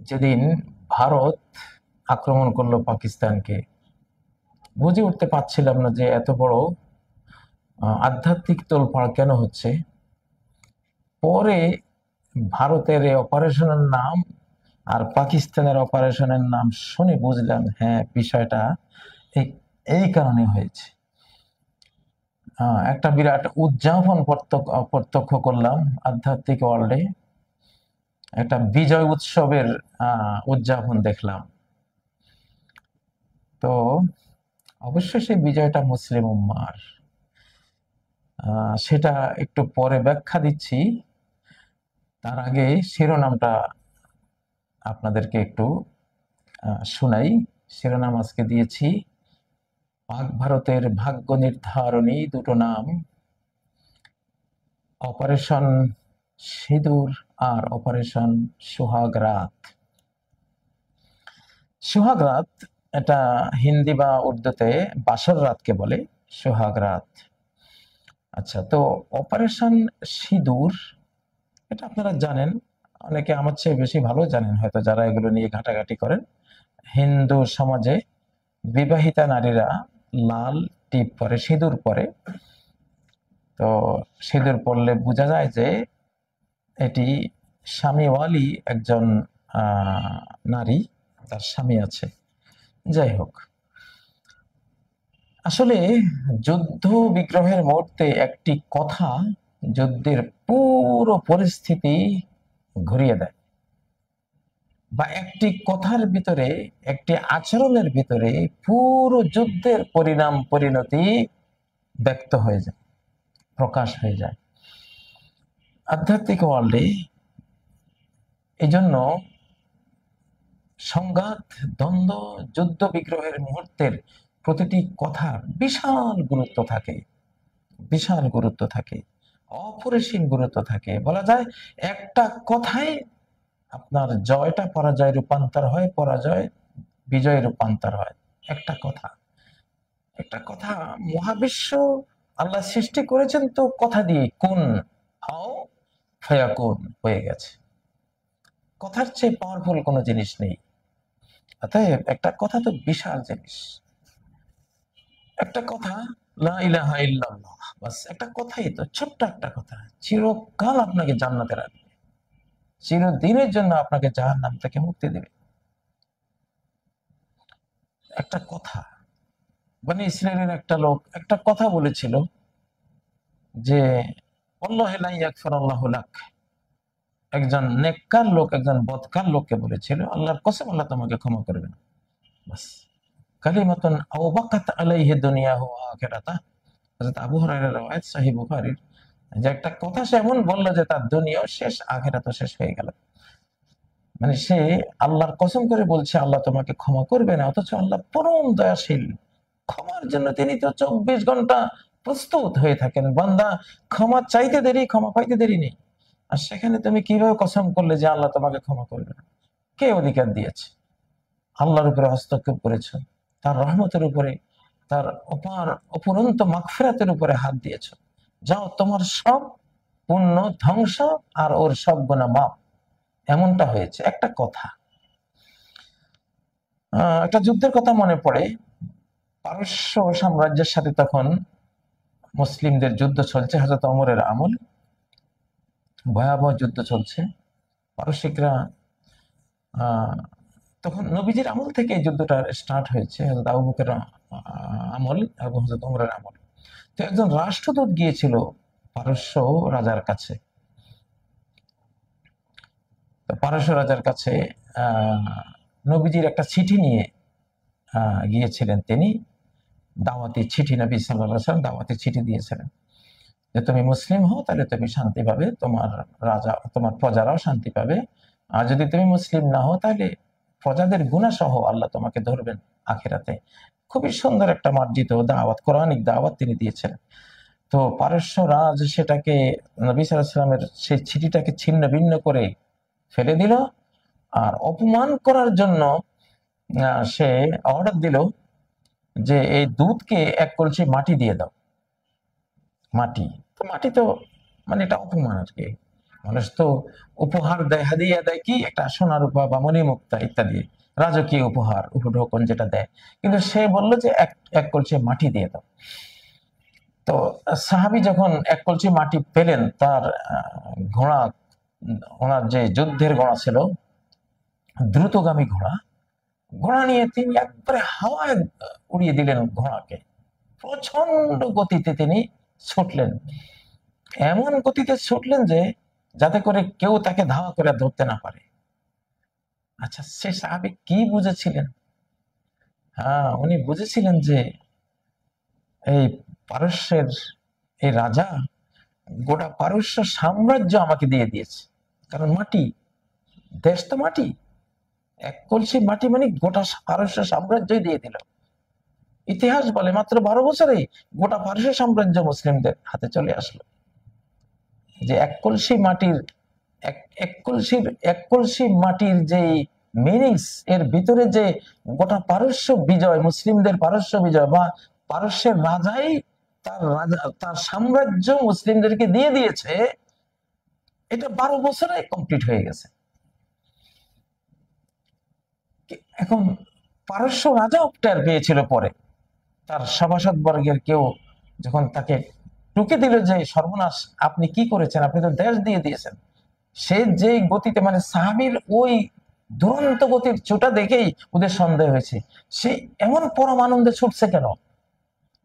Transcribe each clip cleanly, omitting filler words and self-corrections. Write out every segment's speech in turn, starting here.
যেদিন ভারত আক্রমণ করলো পাকিস্তানকে, বুঝে উঠতে পারছিলাম না যে এত বড় আধ্যাত্মিক তোলপাড় কেন হচ্ছে। পরে ভারতের এই অপারেশনের নাম আর পাকিস্তানের অপারেশনের নাম শুনে বুঝলাম, হ্যাঁ, বিষয়টা এই এই কারণে হয়েছে। একটা বিরাট উদযাপন প্রত্যক্ষ করলাম আধ্যাত্মিক ওয়ার্ল্ডে। একটা বিজয় উৎসবের উদযাপন দেখলাম। তো অবশ্যই সেই বিজয়টা মুসলিম উম্মার। সেটা একটু পরে ব্যাখ্যা দিচ্ছি। তার আগে শিরোনামটা আপনাদেরকে একটু শোনাই। শিরোনাম আজকে দিয়েছি পাক ভারতের ভাগ্য নির্ধারণী দুটো নাম, অপারেশন সিঁদুর আর অপারেশন সোহাগ রাত। সোহাগ রাত এটা হিন্দি বা উর্দুতে বাসর রাতকে বলে সোহাগ রাত। আচ্ছা, তো অপারেশন সিঁদুর এটা আপনারা জানেন, অনেকে আমার চেয়ে বেশি ভালো জানেন হয়তো যারা এগুলো নিয়ে ঘাটাঘাটি করেন। হিন্দু সমাজে বিবাহিতা নারীরা লাল টিপ পরে, সিঁদুর পরে। তো সিঁদুর পরলে বোঝা যায় যে এটি স্বামীওয়ালি একজন নারী, তার স্বামী আছে। যাই হোক, আসলে যুদ্ধ বিগ্রহের মুহূর্তে একটি কথা যুদ্ধের পুরো পরিস্থিতি ঘুরিয়ে দেয়, বা একটি কথার ভিতরে, একটি আচরণের ভিতরে পুরো যুদ্ধের পরিণাম পরিণতি ব্যক্ত হয়ে যায়, প্রকাশ হয়ে যায় আধ্যাত্মিক ওয়ার্ল্ডে। এই জন্য সংঘাত, দ্বন্দ্ব, যুদ্ধ বিগ্রহের মুহূর্তের প্রতিটি কথা বিশাল গুরুত্ব থাকে, বিশাল গুরুত্ব থাকে, অপরিসীম গুরুত্ব থাকে। বলা যায় একটা কথাই আপনার জয়টা পরাজয় রূপান্তর হয়, পরাজয় বিজয় রূপান্তর হয়। একটা কথা, একটা কথা। মহাবিশ্ব আল্লাহ সৃষ্টি করেছেন তো কথা দিয়ে, কুন হাও ফায়াকুন, হয়ে গেছে। কথার চেয়ে পাওয়ারফুল কোনো জিনিস নেই। অতএব একটা কথা তো বিশাল জিনিস। একটা কথা, লা ইলাহা ইল্লাল্লাহ, বাস একটা কথাই তো, ছোট্ট একটা কথা, চিরকাল আপনাকে জান্নাতে রাখবে, চিরদিনের জন্য আপনাকে জাহান্নাম থেকে মুক্তি দেবে। একটা কথা। মানে ইসরায়েলের একটা লোক একটা কথা বলেছিল যে আল্লাহু লা ইয়াগফিরুল্লাহু লাক। একজন নেককার লোক একজন বদকার লোককে বলেছিল, আল্লাহর কসম, আল্লাহ তোমাকে ক্ষমা করবে না। বাস, কালিমাতুন আওবাকাত আলাইহি দুনিয়াহু ওয়া আখিরাতাহ। হযরত আবু হুরায়রার riwayat সহিহ বুখারীর, যে একটা কথা সে এমন বললো যে তার দুনিয়াও শেষ, আখিরাতও শেষ হয়ে গেল। মানে সে আল্লাহর কসম করে বলছে আল্লাহ তোমাকে ক্ষমা করবে না, অথচ আল্লাহ পরম দয়াশীল, ক্ষমার জন্য তিনি তো 24 ঘন্টা প্রস্তুত হয়ে থাকেন। বান্দা ক্ষমা চাইতে দেরি, ক্ষমা পাইতে দেরি নেই। আর সেখানে তুমি কিভাবে কসম করলে যে আল্লাহ তোমাকে ক্ষমা করবে না? কে অধিকার দিয়েছে? আল্লাহর উপরে হস্তক্ষেপ করেছ, তার রহমতের উপরে, তার অপার অপুরন্ত মাগফিরাতের উপরে হাত দিয়েছ। যাও, তোমার সব পুণ্য ধ্বংস আর ওর সব গুনাহ মাপ। এমনটা হয়েছে। একটা কথা, একটা যুদ্ধের কথা মনে পড়ে। পারস্য সাম্রাজ্যের সাথে তখন মুসলিমদের যুদ্ধ চলছে, হযরত ওমরের আমল, ভয়াবহ যুদ্ধ চলছে। পারসিকরা তখন নবীজির আমল থেকে এই যুদ্ধটা স্টার্ট হয়েছে, হযরত আবু বকরের আমল এবং হযরত ওমরের আমল। তো একজন রাষ্ট্রদূত গিয়েছিল পারস্য রাজার কাছে। তো পারস্য রাজার কাছে নবীজির একটা চিঠি নিয়ে গিয়েছিলেন তিনি। দাওয়াতি চিঠি, নবী সাল্লাল্লাহু আলাইহি ওয়াসাল্লাম দাওয়াতি চিঠি দিয়েছিলেন যে তুমি মুসলিম হও তাহলে তুমি শান্তি পাবে, তোমার রাজা, তোমার প্রজারাও শান্তি পাবে। আর যদি তুমি মুসলিম না হও তাহলে প্রজাদের গুনাহ সহ আল্লাহ তোমাকে ধরবেন আখিরাতে। খুবই সুন্দর একটা মার্জিত দাওয়াত, কোরআনিক দাওয়াত তিনি দিয়েছিলেন। তো পারস্য রাজ সেটাকে, নবী সাল্লাল্লাহু আলাইহি ওয়াসাল্লামের সেই চিঠিটাকে ছিন্ন ভিন্ন করে ফেলে দিল। আর অপমান করার জন্য সে অর্ডার দিল যে এই দুধকে এক কলসি মাটি দিয়ে দাও। মাটি তো, মাটি তো মানে এটা অপমান আর কি। মানুষ তো উপহার দেয়, হাদিয়া দেয়, কি একটা সোনার রূপা বা মণিমুক্তা ইত্যাদি রাজকীয় উপহার, উপঢৌকন যেটা দেয়। কিন্তু সে বলল যে এক এক কলসি মাটি দিয়ে দাও। তো সাহাবী যখন এক কলসি মাটি পেলেন, তার ঘোড়া, ওনার যে যুদ্ধের ঘোড়া ছিল, দ্রুতগামী ঘোড়া, ঘোড়া নিয়ে তিনি একবারে হাওয়ায় উড়িয়ে দিলেন ঘোড়াকে। প্রচন্ড গতিতে তিনি ছুটলেন, এমন গতিতে ছুটলেন যে যাতে করে কেউ তাকে ধাওয়া করে ধরতে না পারে। আচ্ছা, সে সাহাবী কি বুঝেছিলেন? হ্যাঁ, উনি বুঝেছিলেন যে এই পারস্যের এই রাজা গোটা পারস্য সাম্রাজ্য আমাকে দিয়ে দিয়েছে। কারণ মাটি, দেশ তো মাটি, এক কলসি মাটি মানে গোটা পারস্য সাম্রাজ্যই দিয়ে দিল। ইতিহাস বলে মাত্র 12 বছরে গোটা পারস্য সাম্রাজ্য মুসলিমদের হাতে চলে আসলো। যে এক কলসি মাটির, এক কলসি মাটির যে মিনিংস, এর ভিতরে যে গোটা পারস্য বিজয়, মুসলিমদের পারস্য বিজয়, বা পারস্যের রাজাই তার সাম্রাজ্য মুসলিমদেরকে দিয়ে দিয়েছে, এটা 12 বছরে কমপ্লিট হয়ে গেছে। এখন পারস্য রাজাও টের পেয়েছিল পরে, তার সভাসদ বর্গের কেউ যখন তাকে টুকে দিল যে সর্বনাশ, আপনি কি করেছেন, আপনি তো দেশ দিয়ে দিয়েছেন। সে যে গতিতে, মানে সাহাবীর ওই দুরন্ত গতির ছোটা দেখেই ওদের সন্দেহ হয়েছে, সে এমন পরম আনন্দে ছুটছে কেন,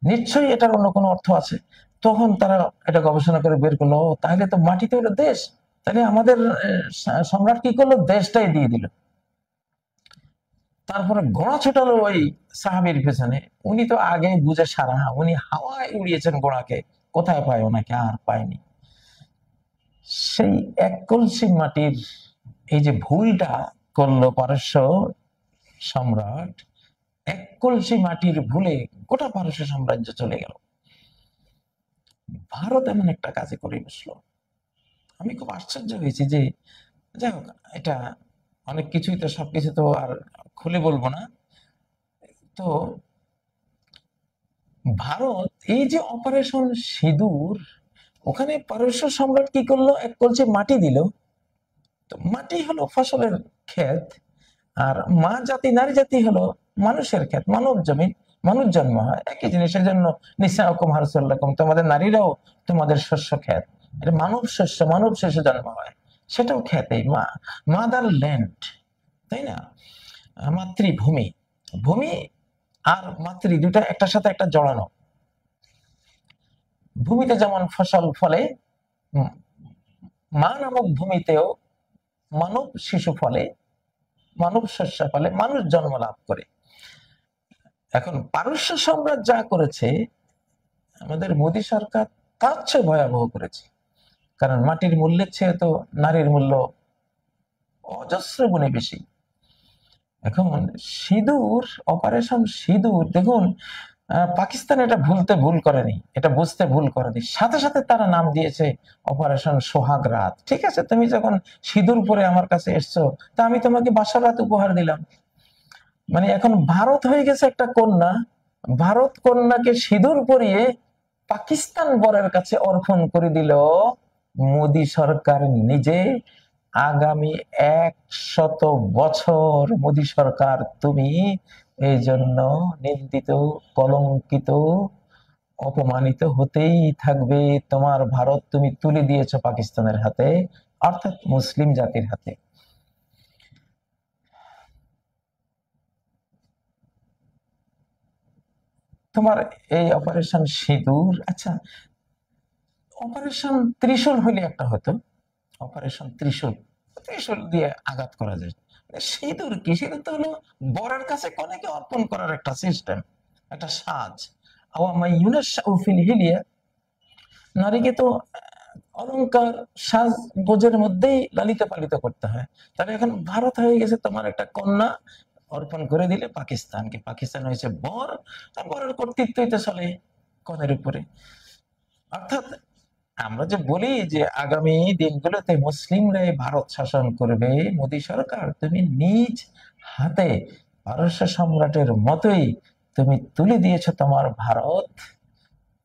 নিশ্চয়ই এটার অন্য কোনো অর্থ আছে। তখন তারা এটা গবেষণা করে বের করলো, তাহলে তো মাটিতে হলো দেশ, তাহলে আমাদের সম্রাট কি করলো, দেশটাই দিয়ে দিল। তারপরে ঘোড়া ছোটালো ওই সাহাবীর পেছনে। উনি তো আগে বুঝে সারা, উনি হাওয়ায় উড়িয়েছেন ঘোড়াকে, কোথায় পায় ওনাকে, আর পায়নি। সেই এক কলসি মাটির এই যে ভুলটা করলো পারস্য সম্রাট, এক কলসি মাটির ভুলে গোটা পারস্য সাম্রাজ্য চলে গেল। ভারত এমন একটা কাজে করে বসলো। আমি খুব আশ্চর্য হয়েছি যে, যাই হোক, এটা অনেক কিছুই, তো সবকিছু তো আর খুলে বলবো না। তো ভারত এই যে অপারেশন সিঁদুর, ওখানে পারস্য সম্রাট কি করলো, এক কলসি মাটি দিল। তো মাটি হলো ফসলের ক্ষেত, আর মা জাতি, নারী জাতি হলো মানুষের ক্ষেত, মানব জমিন, মানুষ জন্ম হয়, একই জিনিসের জন্য নিসাউকুম হারসুল লাকুম, তোমাদের নারীরাও তোমাদের শস্য ক্ষেত, এটা মানব শস্য, মানব শস্য জন্ম হয়, সেটাও ক্ষেতেই, মাদার ল্যান্ড, তাই না? মাতৃভূমি, ভূমি আর মাতৃ দুটা একটার সাথে একটা জড়ানো। ভূমিতে যেমন ফসল ফলে, মা নামক ভূমিতেও মানব শিশু ফলে, মানব শস্য ফলে, মানুষ জন্ম লাভ করে। এখন পারস্য সম্রাট যা করেছে, আমাদের মোদী সরকার তার চেয়ে ভয়াবহ করেছে। কারণ মাটির মূল্যের চেয়ে তো নারীর মূল্য অজস্র গুণে বেশি। এখন সিঁদুর, অপারেশন সিঁদুর, দেখুন পাকিস্তান এটা ভুল করেনি, এটা বুঝতে ভুল করেনি, সাথে সাথে তারা নাম দিয়েছে অপারেশন সোহাগ রাত। ঠিক আছে, তুমি যখন সিঁদুর পরে আমার কাছে এসছো, তা আমি তোমাকে বাসর রাত উপহার দিলাম। মানে এখন ভারত হয়ে গেছে একটা কন্যা, ভারত কন্যাকে সিঁদুর পরিয়ে পাকিস্তান বরের কাছে অর্পণ করে দিল মোদী সরকার নিজে। আগামী 100 বছর মোদী সরকার তুমি এই জন্য নিন্দিত, কলঙ্কিত, অপমানিত হতেই থাকবে। তোমার ভারত তুমি তুলে দিয়েছো পাকিস্তানের হাতে, অর্থাৎ মুসলিম জাতির হাতে। তোমার এই অপারেশন সিঁদুর, আচ্ছা অপারেশন ত্রিশূল হলে একটা হতো, অপারেশন ত্রিশূল, ত্রিশূল দিয়ে আঘাত করা যায়। সিঁদুর কি, সিঁদুর তো হলো বরের কাছে কনেকে অর্পণ করার একটা সিস্টেম, একটা সাজ। নারীকে তো অলংকার, সাজ গোজের মধ্যেই লালিত পালিত করতে হয়। তাহলে এখন ভারত হয়ে গেছে তোমার একটা কন্যা, অর্পণ করে দিলে পাকিস্তানকে, পাকিস্তান হয়েছে বর, আর বরের কর্তৃত্বই তো চলে কনের উপরে। অর্থাৎ আমরা যে বলি যে আগামী দিনগুলোতে মুসলিমরাই ভারত শাসন করবে, মোদী সরকার তুমি নিজ হাতে পারস্য সম্রাটের মতোই তুমি তুলে দিয়েছো তোমার ভারত,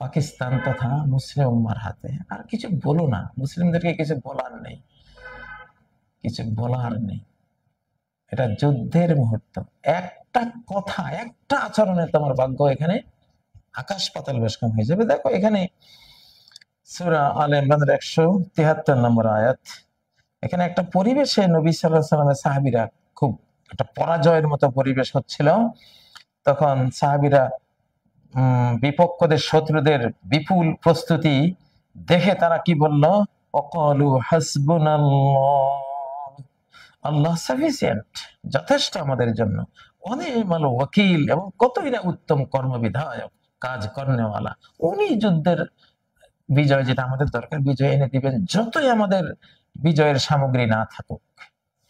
পাকিস্তান তথা মুসলিম উম্মার হাতে। আর কিছু বলো না, মুসলিমদেরকে কিছু বলার নেই, কিছু বলার নেই। এটা যুদ্ধের মুহূর্ত। একটা কথা, একটা আচরণে তোমার ভাগ্য এখানে আকাশ পাতাল বেশকম হয়ে যাবে। দেখো এখানে সূরা আলে ইমরানের 173 নম্বর আয়াত। এখানে একটা পরিবেশে নবী সাল্লাল্লাহু আলাইহি ওয়াসাল্লামের সাহাবীরা, খুব একটা পরাজয়ের মতো পরিবেশ হচ্ছিল। তখন সাহাবীরা বিপক্ষদের, শত্রুদের বিপুল প্রস্তুতি দেখে তারা কি বলল? অকালু হাসবুনাল্লাহ, আল্লাহ সাফিসিয়েন্ট, যথেষ্ট আমাদের জন্য, অনিমাল ওয়াকিল, এবং কতই না উত্তম কর্মবিধায়ক, কাজ কর্নেওয়ালা। উনি যুদ্ধের বিজয়, যেটা আমাদের দরকার, বিজয় এনে দিবেন, যতই আমাদের বিজয়ের সামগ্রী না থাকুক।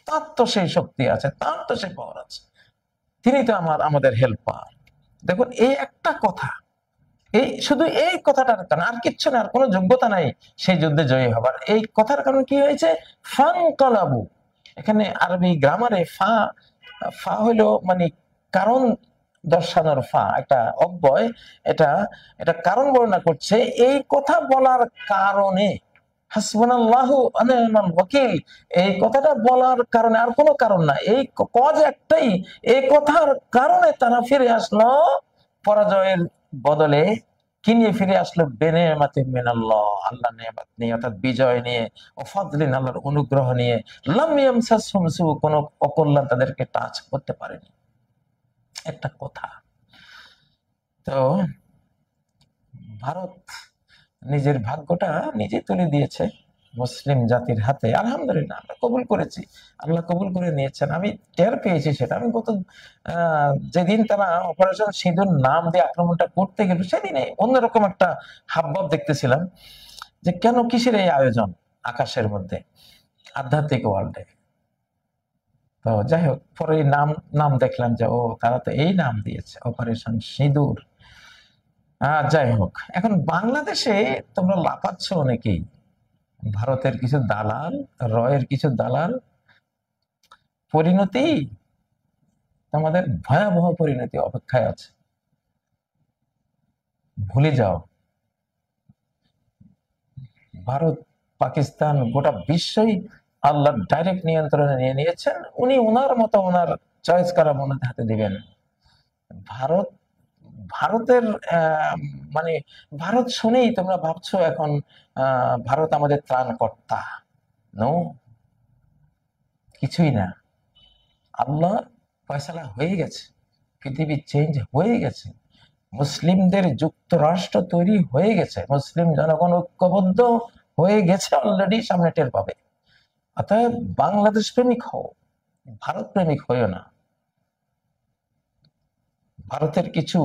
তার তো সেই শক্তি আছে, তার তো সেই পাওয়ার আছে, তিনি তো আমাদের হেল্পার। দেখুন এই একটা কথা, এই শুধু এই কথাটার কারণে, আর কিচ্ছু না, আর কোনো যোগ্যতা নাই সেই যুদ্ধে জয়ী হবার। এই কথার কারণে কি হয়েছে? ফানকালাবু। এখানে আরবি গ্রামারে ফা, ফা হলো মানে কারণ দর্শানোর ফা, একটা অব্যয়। এটা এটা কারণ বর্ণনা করছে। এই কথা বলার কারণে, হাসবুনাল্লাহু ওয়া নি'মাল ওয়াকিল, এই কথাটা বলার কারণে, আর কোনো কারণ না, এই কজ একটাই, এই কথার কারণে তারা ফিরে আসলো পরাজয়ের বদলে। কি নিয়ে ফিরে আসলো? বিনিয়ামাতিন মিনাল্লাহ, আল্লাহর নিয়ামত নিয়ে, অর্থাৎ বিজয় নিয়ে, ও ফাদলিন, আল্লাহর অনুগ্রহ নিয়ে। লাম ইয়ামসাসহুম সু, কোনো অকল্যাণ তাদেরকে টাচ করতে পারেনি। একটা কথা। তো ভারত নিজের ভাগ্যটা নিজে তুলে দিয়েছে মুসলিম জাতির হাতে। আলহামদুলিল্লাহ, আমরা কবুল করেছি, আল্লাহ কবুল করে নিয়েছেন। আমি টের পেয়েছি সেটা। আমি গত যেদিন তারা অপারেশন সিঁদুর নাম দিয়ে আক্রমণটা করতে গেল, সেদিনে অন্যরকম একটা হাবভাব দেখতেছিলাম, যে কেন, কিসের এই আয়োজন আকাশের মধ্যে, আধ্যাত্মিক ওয়ার্ল্ডে। তো যাই হোক, পরে নাম নাম দেখলাম যে ও, তারা তো এই নাম দিয়েছে, অপারেশন সিঁদুর। যাই হোক, এখন বাংলাদেশে তোমরা লাফাচ্ছ অনেকেই, ভারতের কিছু দালাল, রয়ের কিছু দালাল, পরিণতি, তোমাদের ভয়াবহ পরিণতি অপেক্ষায় আছে। ভুলে যাও, ভারত, পাকিস্তান, গোটা বিশ্বই আল্লাহর ডাইরেক্ট নিয়ন্ত্রণে নিয়ে নিয়েছেন। উনি ওনার মতো, ওনার চয়েস করা মনে হাতে দিবেন। ভারত, ভারতের মানে ভারত শুনেই তোমরা ভাবছো এখন ভারত আমাদের ত্রাণকর্তা। নো, কিছুই না। আল্লাহ ফয়সালা হয়ে গেছে, পৃথিবী চেঞ্জ হয়ে গেছে, মুসলিমদের যুক্তরাষ্ট্র তৈরি হয়ে গেছে, মুসলিম জনগণ ঐক্যবদ্ধ হয়ে গেছে অলরেডি, সামনে টের পাবে। অতএব বাংলাদেশ প্রেমিক হও, ভারত প্রেমিক হইও না। ভারতের কিছু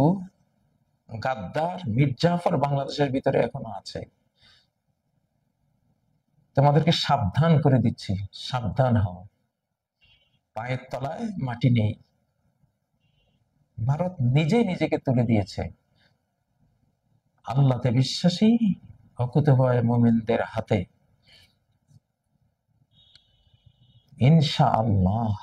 গাদ্দার, মির্জাফর বাংলাদেশের ভিতরে এখনো আছে। তোমাদেরকে সাবধান করে দিচ্ছি, সাবধান হও, পায়ের তলায় মাটি নেই। ভারত নিজেই নিজেকে তুলে দিয়েছে আল্লাহতে বিশ্বাসী অকুতোভয় মুমিনদের হাতে। ইনশাআল্লাহ